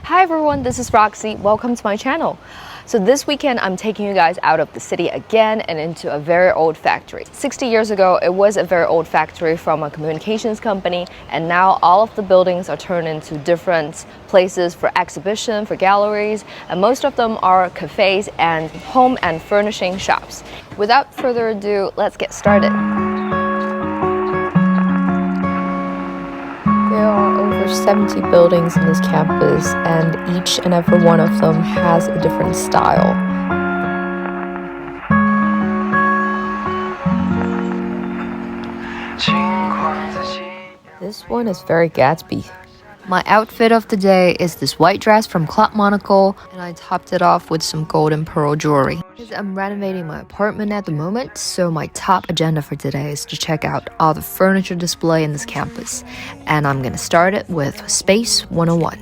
Hi everyone, this is Roxy. Welcome to my channel. So this weekend I'm taking you guys out of the city again and into a very old factory. 60 years ago it was a very old factory from a communications company, and now all of the buildings are turned into different places for exhibition, for galleries, and most of them are cafes and home and furnishing shops. Without further ado, let's get started. There are over 70 buildings in this campus, and each and every one of them has a different style. This one is very Gatsby. My outfit of the day is this white dress from Club Monocle, and I topped it off with some gold and pearl jewelry. I'm renovating my apartment at the moment, so my top agenda for today is to check out all the furniture display in this campus. And I'm gonna start it with Space 101.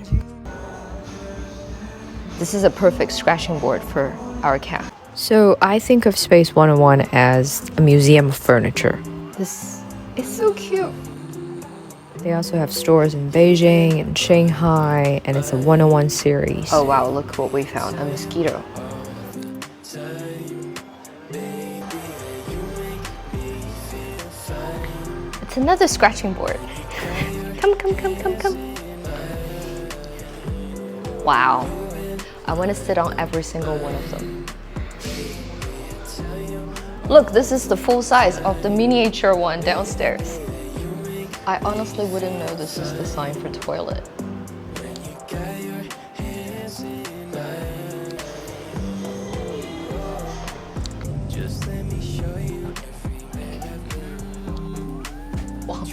This is a perfect scratching board for our camp. So I think of Space 101 as a museum of furniture. This is so cute. They also have stores in Beijing and Shanghai, and it's a 101 series. Oh wow, look what we found, a mosquito. It's another scratching board. Come. Wow, I want to sit on every single one of them. Look, this is the full size of the miniature one downstairs. I honestly wouldn't know this is the sign for toilet. Wow.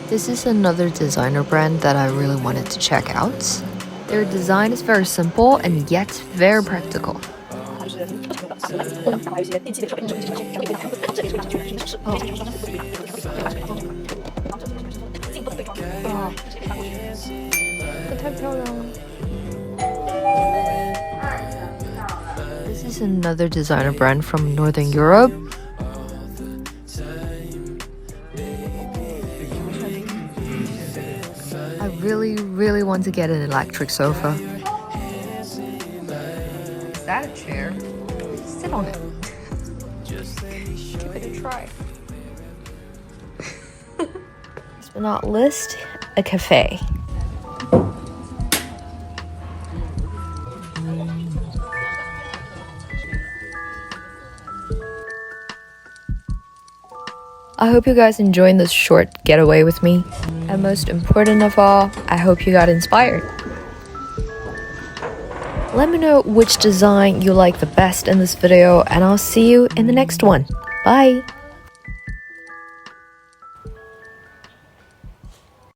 This is another designer brand that I really wanted to check out. Their design is very simple and yet very practical. This is another designer brand from Northern Europe. I really want to get an electric sofa. Is that a chair? Sit on it. Give it a try. Last but not least, a cafe. I hope you guys enjoyed this short getaway with me. And most important of all, I hope you got inspired. Let me know which design you like the best in this video, and I'll see you in the next one. Bye!